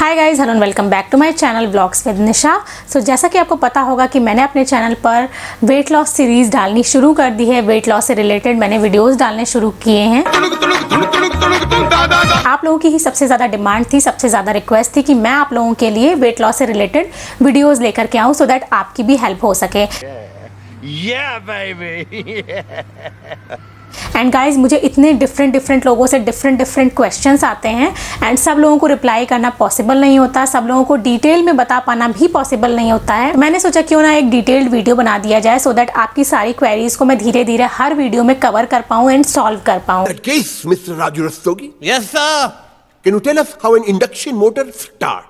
Hi guys, hello and welcome back to my channel blogs with Nisha. So जैसा कि आपको पता होगा कि मैंने अपने चैनल पर वेट लॉस सीरीज़ डालनी शुरू कर दी है। वेट लॉस से रिलेटेड मैंने वीडियोस डालने शुरू किए हैं। आप लोगों की ही सबसे ज़्यादा डिमांड थी, सबसे ज़्यादा रिक्वेस्ट थी कि मैं आप लोगों के लिए वेट लॉस से रिलेटेड वीडियोस लेकर के आऊँ सो दैट आपकी भी हेल्प हो सके। एंड गाइज, मुझे इतने डिफरेंट लोगों से डिफरेंट क्वेश्चंस आते हैं एंड सब लोगों को रिप्लाई करना पॉसिबल नहीं होता, सब लोगों को डिटेल में बता पाना भी पॉसिबल नहीं होता है। मैंने सोचा क्यों ना एक डिटेल्ड वीडियो बना दिया जाए सो दैट आपकी सारी क्वेरीज को मैं धीरे धीरे हर वीडियो में कवर कर पाऊँ एंड सॉल्व कर पाऊँ। Mr. Raju Rastogi? Yes, sir. Can you tell us how an induction motor starts?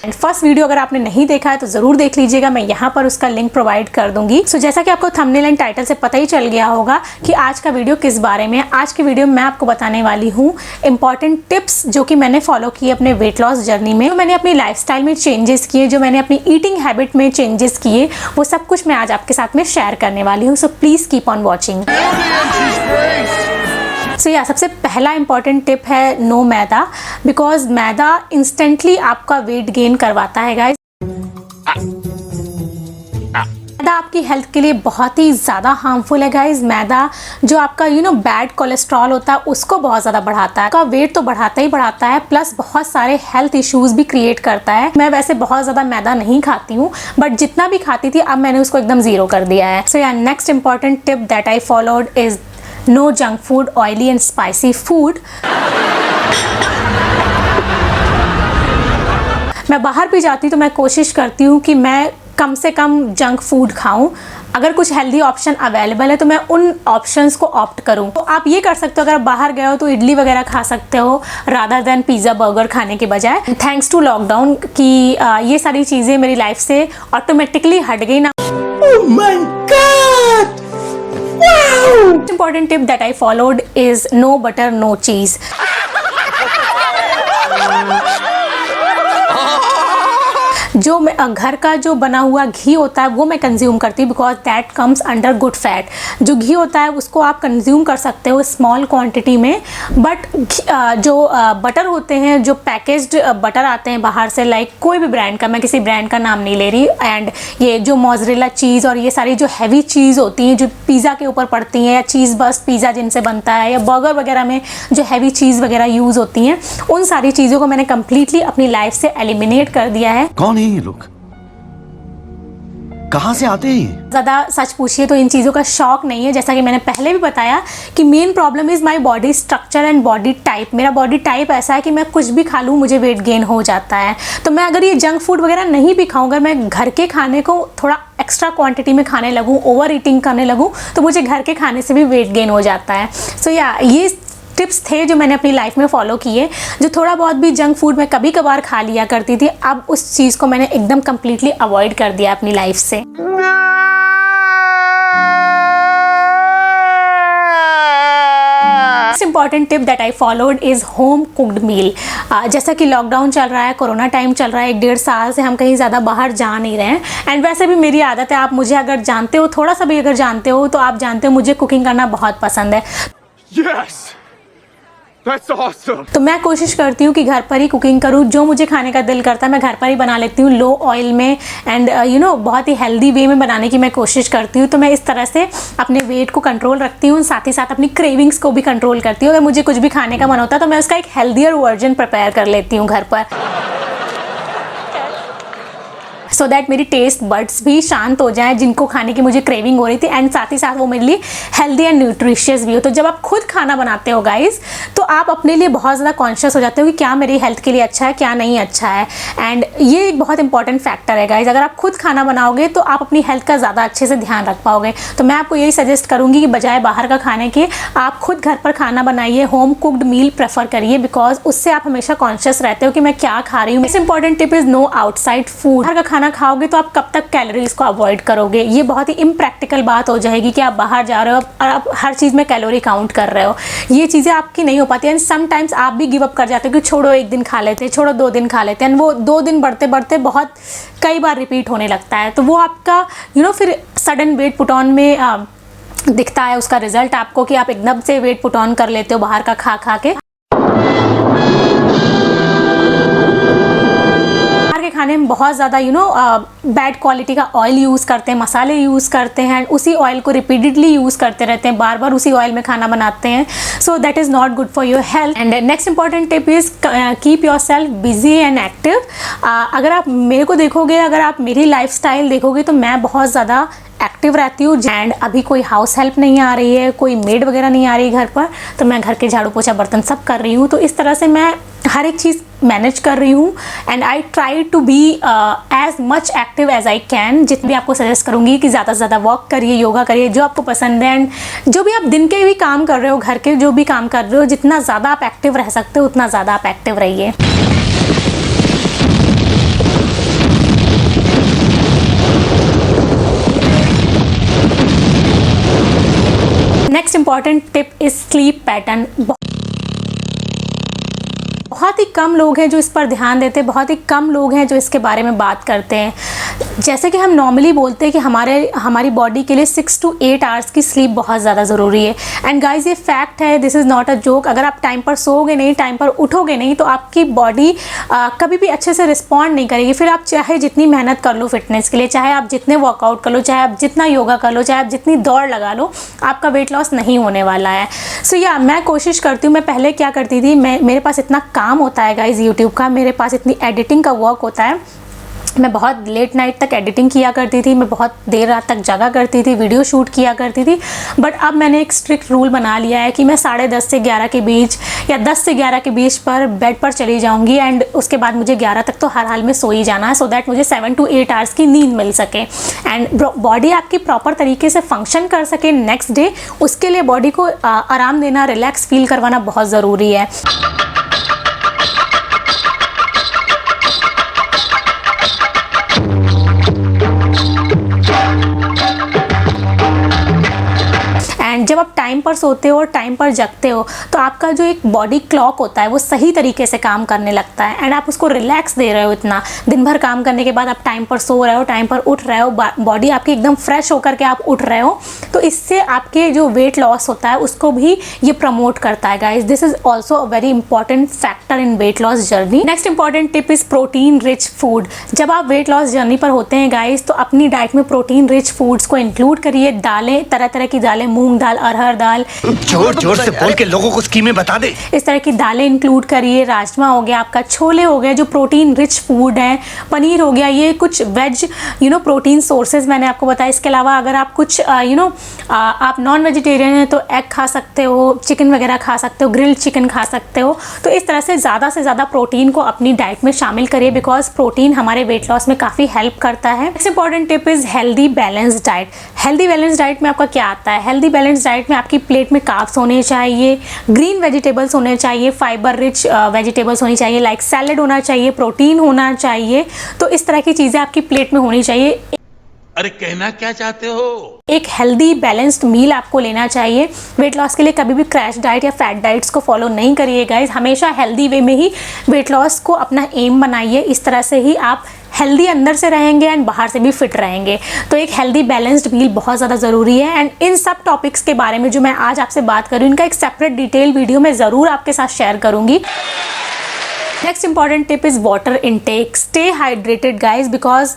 And first video अगर आपने नहीं देखा है तो जरूर देख लीजिएगा, मैं यहाँ पर उसका लिंक प्रोवाइड कर दूंगी। सो जैसा कि आपको थंबनेल एंड टाइटल से पता ही चल गया होगा कि आज का वीडियो किस बारे में है। आज के वीडियो में मैं आपको बताने वाली हूँ इंपॉर्टेंट टिप्स जो कि मैंने फॉलो किए अपने वेट लॉस जर्नी में। तो मैंने अपनी लाइफस्टाइल में चेंजेस किए, जो मैंने अपनी ईटिंग हैबिट में चेंजेस किए, वो सब कुछ मैं आज आपके साथ में शेयर करने वाली हूँ। So please keep on watching. सबसे पहला इंपॉर्टेंट टिप है नो मैदा, बिकॉज मैदा इंस्टेंटली आपका वेट गेन करवाता है गाइस। मैदा आपकी हेल्थ के लिए बहुत ही ज़्यादा हार्मफुल है गाइस। मैदा जो आपका बैड कोलेस्ट्रॉल होता है उसको बहुत ज़्यादा बढ़ाता है, आपका वेट तो बढ़ाता ही बढ़ाता है, प्लस बहुत सारे हेल्थ इश्यूज भी क्रिएट करता है। मैं वैसे बहुत ज़्यादा मैदा नहीं खाती हूँ, बट जितना भी खाती थी अब मैंने उसको एकदम ज़ीरो कर दिया है। So next important tip that I followed is no junk food, oily and spicy food. मैं बाहर भी जाती हूँ तो मैं कोशिश करती हूँ कि मैं कम से कम जंक फूड खाऊं। अगर कुछ हेल्दी ऑप्शन अवेलेबल है तो मैं उन ऑप्शंस को ऑप्ट करूं। तो आप ये कर सकते हो, अगर बाहर गए हो तो इडली वगैरह खा सकते हो रादर देन पिज़्ज़ा बर्गर खाने के बजाय। थैंक्स टू लॉकडाउन कि ये सारी चीज़ें मेरी लाइफ से ऑटोमेटिकली हट गई ना। Oh my God! Wow! Important tip that I followed is no butter, no cheese. जो घर का जो बना हुआ घी होता है वो मैं कंज्यूम करती हूँ, because that comes under good fat. जो घी होता है उसको आप कंज्यूम कर सकते हो स्मॉल क्वांटिटी में, बट जो बटर होते हैं, जो पैकेज्ड बटर आते हैं बाहर से, लाइक कोई भी ब्रांड का, मैं किसी ब्रांड का नाम नहीं ले रही, एंड ये जो मोज़रेला चीज़ और ये सारी जो हैवी चीज़ होती हैं जो पिज़्ज़ा के ऊपर पड़ती हैं, या चीज़ बस्ट पिज़्ज़ा जिनसे बनता है, या बर्गर वगैरह में जो हैवी चीज़ वगैरह यूज़ होती हैं, उन सारी चीज़ों को मैंने कम्प्लीटली अपनी लाइफ से एलिमिनेट कर दिया है। कौन है ये लोग, कहां से आते हैं? ज़्यादा सच पूछिए तो इन चीज़ों का शौक नहीं है। जैसा कि मैंने पहले भी बताया कि main problem is my body structure and body type. मेरा बॉडी टाइप ऐसा है कि मैं कुछ भी खा लूँ मुझे वेट गेन हो जाता है। तो मैं अगर ये जंक फूड वगैरह नहीं भी खाऊँ, अगर मैं घर के खाने को थोड़ा एक्स्ट्रा क्वांटिटी में खाने लगूँ, ओवर ईटिंग करने लगूँ, तो मुझे घर के खाने से भी वेट गेन हो जाता है। सो ये टिप्स थे जो मैंने अपनी लाइफ में फॉलो किए। जो थोड़ा बहुत भी जंक फूड मैं कभी कभार खा लिया करती थी, अब उस चीज़ को मैंने एकदम कम्प्लीटली अवॉइड कर दिया अपनी लाइफ से। Important tip that I followed is home cooked meal. जैसा कि लॉकडाउन चल रहा है, कोरोना टाइम चल रहा है, 1-1.5 साल से हम कहीं ज़्यादा बाहर जा नहीं रहे हैं, एंड वैसे भी मेरी आदत है, आप मुझे अगर जानते हो, थोड़ा सा भी अगर जानते हो तो आप जानते हो मुझे कुकिंग करना बहुत पसंद है। Yes! That's awesome! तो मैं कोशिश करती हूँ कि घर पर ही कुकिंग करूँ। जो मुझे खाने का दिल करता है मैं घर पर ही बना लेती हूँ, लो ऑयल में, एंड बहुत ही हेल्दी वे में बनाने की मैं कोशिश करती हूँ। तो मैं इस तरह से अपने वेट को कंट्रोल रखती हूँ, साथ ही साथ अपनी क्रेविंग्स को भी कंट्रोल करती हूँ। अगर मुझे कुछ भी खाने का मन होता है तो मैं उसका एक हेल्दियर वर्जन प्रिपेयर कर लेती हूँ घर पर, सो दैट मेरी टेस्ट बड्स भी शांत हो जाएं, जिनको खाने की मुझे क्रेविंग हो रही थी, एंड साथ ही साथ वो मेरे लिए हेल्दी एंड न्यूट्रिशियस भी हो। तो जब आप खुद खाना बनाते हो गाइस, तो आप अपने लिए बहुत ज़्यादा कॉन्शियस हो जाते हो कि क्या मेरी हेल्थ के लिए अच्छा है, क्या नहीं अच्छा है, एंड ये एक बहुत इंपॉर्टेंट फैक्टर है गाइस। अगर आप खुद खाना बनाओगे तो आप अपनी हेल्थ का ज़्यादा अच्छे से ध्यान रख पाओगे। तो मैं आपको यही सजेस्ट करूँगी कि बजाय बाहर का खाने के आप खुद घर पर खाना बनाइए, होम कुक्ड मील प्रेफर करिए, बिकॉज उससे आप हमेशा कॉन्शियस रहते हो कि मैं क्या खा रही हूँ। इस important tip is no outside food. बाहर का खाना खाओगे तो आप कब तक कैलोरीज को अवॉइड करोगे? ये बहुत ही इम्प्रैक्टिकल बात हो जाएगी कि आप बाहर जा रहे हो और आप हर चीज़ में कैलोरी काउंट कर रहे हो। ये चीज़ें आपकी नहीं हो पाती, एंड समटाइम्स आप भी गिव अप कर जाते हो कि छोड़ो 1 दिन खा लेते हैं, छोड़ो 2 दिन खा लेते हैं, एंड वो 2 दिन बढ़ते बढ़ते बहुत कई बार रिपीट होने लगता है। तो वो आपका फिर सडन वेट पुट ऑन में दिखता है उसका रिजल्ट आपको, कि आप एकदम से वेट पुट ऑन कर लेते हो बाहर का खा खा के। खाने में बहुत ज़्यादा बैड क्वालिटी का ऑयल यूज़ करते हैं, मसाले यूज़ करते हैं, उसी ऑयल को रिपीटेडली यूज़ करते रहते हैं, बार बार उसी ऑयल में खाना बनाते हैं. So that is not good for your health. And next important tip is keep your self busy and active. अगर आप मेरे को देखोगे, अगर आप मेरी लाइफस्टाइल देखोगे तो मैं बहुत ज़्यादा एक्टिव रहती हूँ. एंड अभी कोई हाउस हेल्प नहीं आ रही है, कोई मेड वगैरह नहीं आ रही घर पर, तो मैं घर के झाड़ू पोछा बर्तन सब कर रही हूँ. तो इस तरह से मैं हर एक चीज़ मैनेज कर रही हूँ. And I try to be as much active as I can. जितने भी आपको सजेस्ट करूँगी कि ज़्यादा से ज़्यादा वॉक करिए, योगा करिए, जो आपको पसंद है. एंड जो भी आप दिन के भी काम कर रहे हो, घर के जो भी काम कर रहे हो, जितना ज़्यादा आप एक्टिव रह सकते हो उतना ज़्यादा आप एक्टिव रहिए. Next important tip is sleep pattern. बहुत ही कम लोग हैं जो इस पर ध्यान देते हैं, बहुत ही कम लोग हैं जो इसके बारे में बात करते हैं. जैसे कि हम नॉर्मली बोलते हैं कि हमारी बॉडी के लिए 6 to 8 आवर्स की स्लीप बहुत ज़्यादा ज़रूरी है. एंड गाइज ये फैक्ट है, this is not a joke. अगर आप टाइम पर सोओगे नहीं, टाइम पर उठोगे नहीं, तो आपकी बॉडी कभी भी अच्छे से रिस्पॉन्ड नहीं करेगी. फिर आप चाहे जितनी मेहनत कर लो फिटनेस के लिए, चाहे आप जितने वर्कआउट कर लो, चाहे आप जितना योगा कर लो, चाहे आप जितनी दौड़ लगा लो, आपका वेट लॉस नहीं होने वाला है. सो या मैं कोशिश करती हूँ. मैं पहले क्या करती थी, मेरे पास इतना काम होता है गाइज यूट्यूब का, मेरे पास इतनी एडिटिंग का वर्क होता है, मैं बहुत लेट नाइट तक एडिटिंग किया करती थी, मैं बहुत देर रात तक जागा करती थी, वीडियो शूट किया करती थी. बट अब मैंने एक स्ट्रिक्ट रूल बना लिया है कि मैं 10:30 से 11 के बीच या 10 से 11 के बीच पर बेड पर चली जाऊंगी. एंड उसके बाद मुझे 11 तक तो हर हाल में सो ही जाना है, सो दैट मुझे 7 to 8 आवर्स की नींद मिल सके एंड बॉडी आपकी प्रॉपर तरीके से फंक्शन कर सके नेक्स्ट डे. उसके लिए बॉडी को आराम देना, रिलैक्स फील करवाना बहुत ज़रूरी है. एंड जब आप टाइम पर सोते हो और टाइम पर जगते हो तो आपका जो एक बॉडी क्लॉक होता है वो सही तरीके से काम करने लगता है. एंड आप उसको रिलैक्स दे रहे हो. इतना दिन भर काम करने के बाद आप टाइम पर सो रहे हो, टाइम पर उठ रहे हो, बॉडी आपकी एकदम फ्रेश होकर के आप उठ रहे हो, तो इससे आपके जो वेट लॉस होता है उसको भी ये प्रमोट करता है guys. This is also a very important factor in weight loss journey. Next important tip is protein rich food. जब आप वेट लॉस जर्नी पर होते हैं गाइज, तो अपनी डाइट में प्रोटीन रिच फूड्स को इंक्लूड करिए. दालें, तरह तरह की दालें, मूंग दाल, अरहर दाल, जोर जोर से बोल के लोगों को स्कीमें बता दे. इस तरह की दालें इंक्लूड करिए. राजमा हो गया आपका, छोले हो गए जो प्रोटीन रिच फूड है, पनीर हो गया. ये कुछ वेज प्रोटीन सोर्सेज मैंने आपको बताया. इसके अलावा अगर आप कुछ आप नॉन वेजिटेरियन हैं तो एग खा सकते हो, चिकन वगैरह खा सकते हो, ग्रिल्ड चिकन खा सकते हो. तो इस तरह से ज़्यादा प्रोटीन को अपनी डाइट में शामिल करिए, बिकॉज प्रोटीन हमारे वेट लॉस में काफ़ी हेल्प करता है. Next important tip is healthy balance diet. Healthy balance diet में आपका क्या आता है? हेल्दी बैलेंस डाइट में आपकी प्लेट में कार्ब्स होने चाहिए, ग्रीन वेजिटेबल्स होने चाहिए, फाइबर रिच वेजिटेबल्स होनी चाहिए, लाइक सैलड होना चाहिए, प्रोटीन होना चाहिए. तो इस तरह की चीज़ें आपकी प्लेट में होनी चाहिए. अरे कहना क्या चाहते हो? एक हेल्दी बैलेंस्ड मील आपको लेना चाहिए. वेट लॉस के लिए कभी भी क्रैश डाइट या फैट डाइट्स को फॉलो नहीं करिए गाइज. हमेशा हेल्दी वे में ही वेट लॉस को अपना एम बनाइए. इस तरह से ही आप हेल्दी अंदर से रहेंगे एंड बाहर से भी फिट रहेंगे. तो एक हेल्दी बैलेंस्ड मील बहुत ज़्यादा ज़रूरी है. एंड इन सब टॉपिक्स के बारे में जो मैं आज आपसे बात कर रही हूँ, इनका एक सेपरेट डिटेल वीडियो मैं ज़रूर आपके साथ शेयर करूँगी. Next important tip is water intake. Stay hydrated guys, because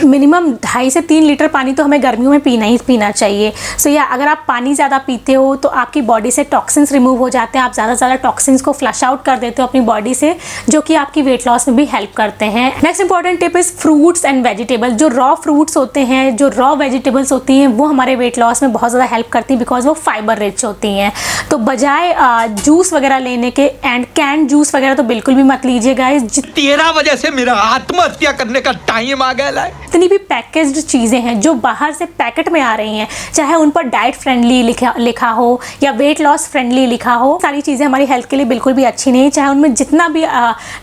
minimum 2.5 से 3 लीटर पानी तो हमें गर्मियों में पीना ही पीना चाहिए. सो या अगर आप पानी ज़्यादा पीते हो तो आपकी बॉडी से टॉक्सिन्स रिमूव हो जाते हैं. आप ज़्यादा से ज़्यादा टॉक्सिन्स को फ्लश आउट कर देते हो अपनी बॉडी से, जो कि आपकी वेट लॉस में भी हेल्प करते हैं. Next important tip is fruits and vegetables. जो रॉ फ्रूट्स होते हैं, जो रॉ वेजिटेबल्स होती हैं, वो हमारे वेट लॉस में बहुत ज़्यादा हेल्प करती हैं, बिकॉज वो फाइबर रिच होती हैं. तो बजाय जूस वगैरह लेने के, एंड कैन जूस वगैरह तो बिल्कुल भी मत लीजिए गाइज. तेरा वजह से मेरा आत्महत्या करने का टाइम आ गया है. जितनी भी पैकेज्ड चीज़ें हैं जो बाहर से पैकेट में आ रही हैं, चाहे उन पर डाइट फ्रेंडली लिखा हो या वेट लॉस फ्रेंडली लिखा हो, सारी चीज़ें हमारी हेल्थ के लिए बिल्कुल भी अच्छी नहीं. चाहे उनमें जितना भी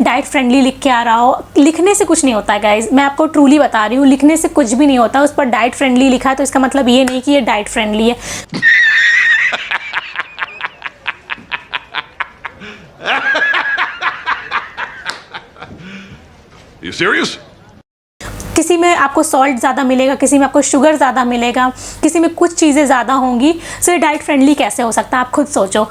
डाइट फ्रेंडली लिख के आ रहा हो, लिखने से कुछ नहीं होता है गाइज. मैं आपको ट्रूली बता रही हूँ, लिखने से कुछ भी नहीं होता. उस पर डाइट फ्रेंडली लिखा है तो इसका मतलब ये नहीं कि ये डाइट फ्रेंडली है. You serious? किसी में आपको सॉल्ट ज़्यादा मिलेगा, किसी में आपको शुगर ज़्यादा मिलेगा, किसी में कुछ चीज़ें ज़्यादा होंगी. सो ये डाइट फ्रेंडली कैसे हो सकता है, आप खुद सोचो.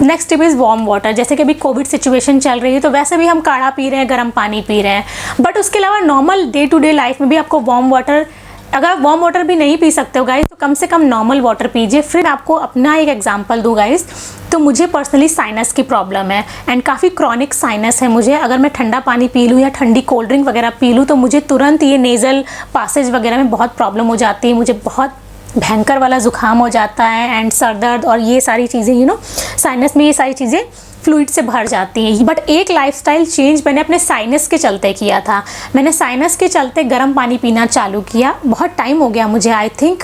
Next tip is warm water. जैसे कि अभी कोविड सिचुएशन चल रही है तो वैसे भी हम काढ़ा पी रहे हैं, गर्म पानी पी रहे हैं, बट उसके अलावा normal day to day life में भी आपको वार्म वाटर, अगर आप वार्म वाटर भी नहीं पी सकते हो गाइस तो कम से कम नॉर्मल वाटर पीजिए। फिर आपको अपना एक एग्जांपल दूँ गाइस, तो मुझे पर्सनली साइनस की प्रॉब्लम है एंड काफ़ी क्रॉनिक साइनस है मुझे। अगर मैं ठंडा पानी पी लूँ या ठंडी कोल्ड ड्रिंक वगैरह पी लूँ तो मुझे तुरंत ये नेज़ल पासेज वगैरह में बहुत प्रॉब्लम हो जाती है, मुझे बहुत भयंकर वाला ज़ुकाम हो जाता है एंड सर दर्द और ये सारी चीज़ें साइनस में ये सारी चीज़ें फ्लूइड से भर जाती हैं। बट एक लाइफस्टाइल चेंज मैंने अपने साइनस के चलते किया था। मैंने साइनस के चलते गर्म पानी पीना चालू किया। बहुत टाइम हो गया मुझे, आई थिंक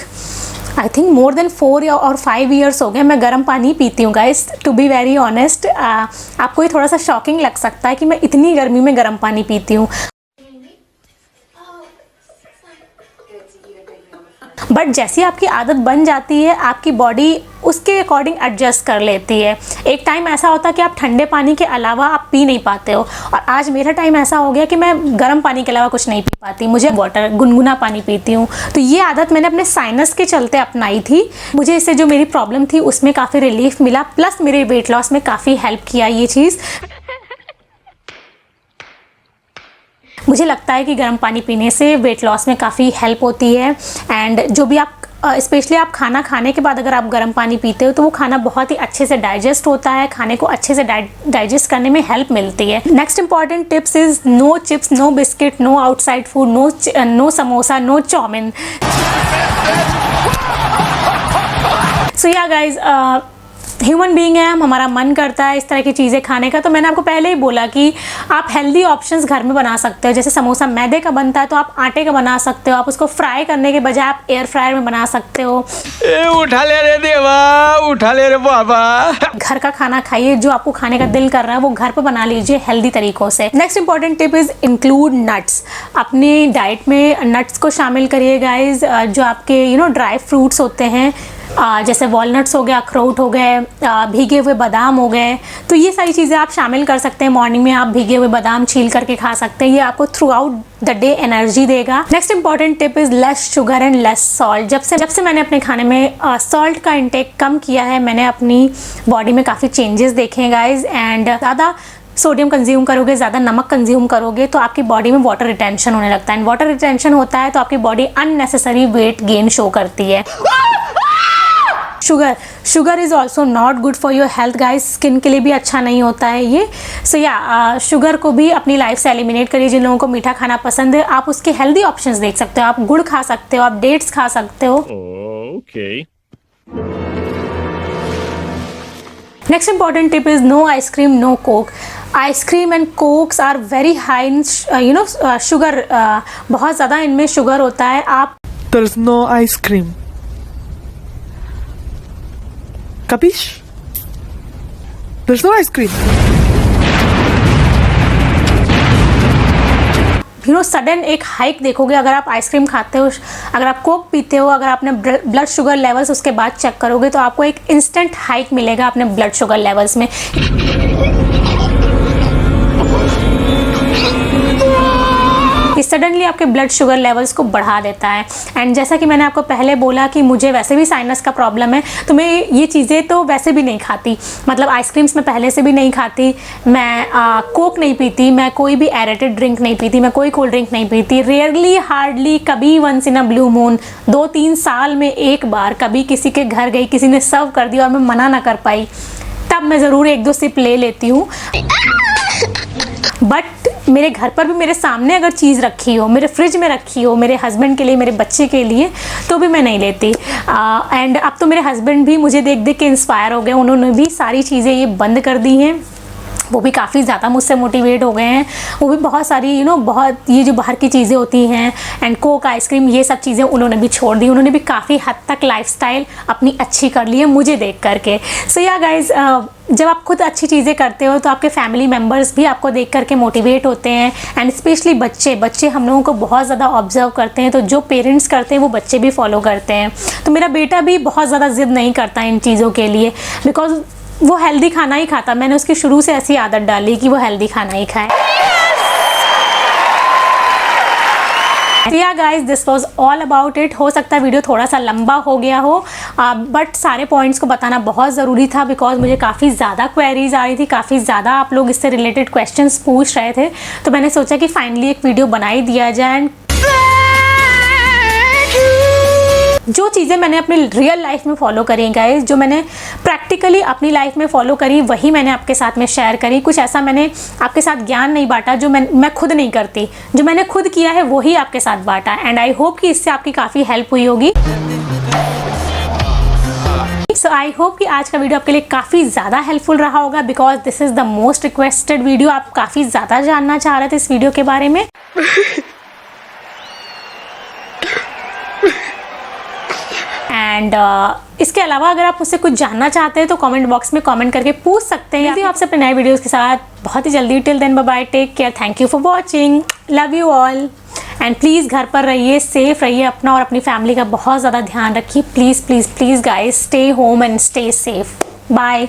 मोर देन 4 और 5 ईयर्स हो गए मैं गर्म पानी पीती हूँ guys, to be very honest. आपको ये थोड़ा सा शॉकिंग लग सकता है कि मैं इतनी गर्मी में गर्म पानी पीती हूँ, बट जैसी आपकी आदत बन जाती है आपकी बॉडी उसके अकॉर्डिंग एडजस्ट कर लेती है। एक टाइम ऐसा होता है कि आप ठंडे पानी के अलावा आप पी नहीं पाते हो, और आज मेरा टाइम ऐसा हो गया कि मैं गर्म पानी के अलावा कुछ नहीं पी पाती, मुझे वाटर गुनगुना पानी पीती हूँ। तो ये आदत मैंने अपने साइनस के चलते अपनाई थी। मुझे इससे जो मेरी प्रॉब्लम थी उसमें काफ़ी रिलीफ मिला, प्लस मेरे वेट लॉस में काफ़ी हेल्प किया ये चीज़। मुझे लगता है कि गर्म पानी पीने से वेट लॉस में काफ़ी हेल्प होती है। एंड जो भी आप स्पेशली आप खाना खाने के बाद अगर आप गर्म पानी पीते हो तो वो खाना बहुत ही अच्छे से डाइजेस्ट होता है, खाने को अच्छे से डाइजेस्ट करने में हेल्प मिलती है। Next important tips is no chips, no biscuit, no outside food, no samosa, no chowmein. So yeah guys, human being है हम, हमारा मन करता है इस तरह की चीज़ें खाने का। तो मैंने आपको पहले ही बोला कि आप हेल्दी ऑप्शंस घर में बना सकते हो। जैसे समोसा मैदे का बनता है तो आप आटे का बना सकते हो, आप उसको फ्राई करने के बजाय आप एयर फ्रायर में बना सकते हो। उठा ले रे देवा, उठा ले रे बाबा। घर का खाना खाइए, जो आपको खाने का दिल कर रहा है वो घर पर बना लीजिए हेल्दी तरीकों से। Next important tip is include nuts. अपनी डाइट में नट्स को शामिल करिए गाइज। जो आपके ड्राई फ्रूट्स होते हैं, जैसे वॉलनट्स हो गए, अखरोट हो गए, भीगे हुए बादाम हो गए, तो ये सारी चीज़ें आप शामिल कर सकते हैं। मॉर्निंग में आप भीगे हुए बादाम छील करके खा सकते हैं, ये आपको throughout the day energy देगा। Next important tip is less sugar and less salt. जब से मैंने अपने खाने में सॉल्ट का इंटेक कम किया है, मैंने अपनी बॉडी में काफ़ी चेंजेस देखे हैं गाइज। एंड ज़्यादा सोडियम कंज्यूम करोगे, ज़्यादा नमक कंज्यूम करोगे तो आपकी बॉडी में वाटर रिटेंशन होने लगता है। वाटर रिटेंशन होता है तो आपकी body unnecessary weight gain show करती है। Sugar is also not good for your health guys, skin के लिए भी अच्छा नहीं होता है ये। सो या शुगर को भी अपनी लाइफ से एलिमिनेट करिए। जिन लोगों को मीठा खाना पसंद है आप उसके हेल्दी ऑप्शंस देख सकते हो। आप गुड़ खा सकते हो, आप डेट्स खा सकते हो। Okay. Next important tip is no ice cream, no coke. Ice cream and cokes are very high in sugar, बहुत ज़्यादा इनमें शुगर होता है। आप There's no ice cream. Capish? There's no ice cream. Sudden एक हाइक देखोगे अगर आप आइसक्रीम खाते हो, अगर आप कोक पीते हो, अगर आपने ब्लड शुगर लेवल्स उसके बाद चेक करोगे तो आपको एक इंस्टेंट हाइक मिलेगा अपने ब्लड शुगर लेवल्स में। सडनली आपके ब्लड शुगर लेवल्स को बढ़ा देता है। एंड जैसा कि मैंने आपको पहले बोला कि मुझे वैसे भी साइनस का प्रॉब्लम है, तो मैं ये चीज़ें तो वैसे भी नहीं खाती। मतलब आइसक्रीम्स मैं पहले से भी नहीं खाती, मैं कोक नहीं पीती, मैं कोई भी एरेटेड ड्रिंक नहीं पीती, मैं कोई कोल्ड ड्रिंक नहीं पीती। रेयरली, हार्डली, कभी once in a blue moon, 2-3 साल में एक बार कभी किसी के घर गई, किसी ने सर्व कर दिया और मैं मना ना कर पाई, तब मैं ज़रूर 1-2 सिप ले लेती हूँ। बट मेरे घर पर भी मेरे सामने अगर चीज़ रखी हो, मेरे फ्रिज में रखी हो, मेरे हस्बैंड के लिए, मेरे बच्चे के लिए, तो भी मैं नहीं लेती। एंड अब तो मेरे हस्बैंड भी मुझे देख देख के इंस्पायर हो गए, उन्होंने भी सारी चीज़ें ये बंद कर दी हैं। वो भी काफ़ी ज़्यादा मुझसे मोटिवेट हो गए हैं। वो भी बहुत सारी बहुत ये जो बाहर की चीज़ें होती हैं एंड कोक, आइसक्रीम, ये सब चीज़ें उन्होंने भी छोड़ दी। उन्होंने भी काफ़ी हद तक लाइफस्टाइल अपनी अच्छी कर ली है मुझे देख करके। सो या गाइज, जब आप खुद अच्छी चीज़ें करते हो तो आपके फैमिली मेम्बर्स भी आपको देख करके मोटिवेट होते हैं। एंड स्पेशली बच्चे हम लोगों को बहुत ज़्यादा ऑब्जर्व करते हैं, तो जो पेरेंट्स करते हैं वो बच्चे भी फॉलो करते हैं। तो मेरा बेटा भी बहुत ज़्यादा ज़िद नहीं करता इन चीज़ों के लिए, बिकॉज वो हेल्दी खाना ही खाता। मैंने उसकी शुरू से ऐसी आदत डाली कि वो हेल्दी खाना ही खाए। Yeah guys this was all about it. हो सकता है वीडियो थोड़ा सा लंबा हो गया हो, बट सारे पॉइंट्स को बताना बहुत ज़रूरी था बिकॉज मुझे काफ़ी ज़्यादा क्वेरीज आ रही थी, काफ़ी ज़्यादा आप लोग इससे रिलेटेड क्वेश्चंस पूछ रहे थे, तो मैंने सोचा कि फाइनली एक वीडियो बना ही दिया जाए। एंड जो चीज़ें मैंने अपनी रियल लाइफ में फॉलो करी गाइस, जो मैंने प्रैक्टिकली अपनी लाइफ में फॉलो करी, वही मैंने आपके साथ में शेयर करी। कुछ ऐसा मैंने आपके साथ ज्ञान नहीं बांटा जो मैं खुद नहीं करती, जो मैंने खुद किया है वही आपके साथ बांटा। एंड आई होप कि इससे आपकी काफ़ी हेल्प हुई होगी। सो आई होप कि आज का वीडियो आपके लिए काफ़ी ज़्यादा हेल्पफुल रहा होगा because this is the most requested video. आप काफ़ी ज़्यादा जानना चाह रहे थे इस वीडियो के बारे में। एंड इसके अलावा अगर आप मुझसे कुछ जानना चाहते हैं तो कमेंट बॉक्स में कमेंट करके पूछ सकते हैं। आपसे अपने नए वीडियोस के साथ बहुत ही जल्दी। Till then bye bye, take care, thank you for watching, love you all. And please घर पर रहिए, सेफ रहिए, अपना और अपनी फैमिली का बहुत ज़्यादा ध्यान रखिए। Please please please guys, stay home and stay safe. Bye.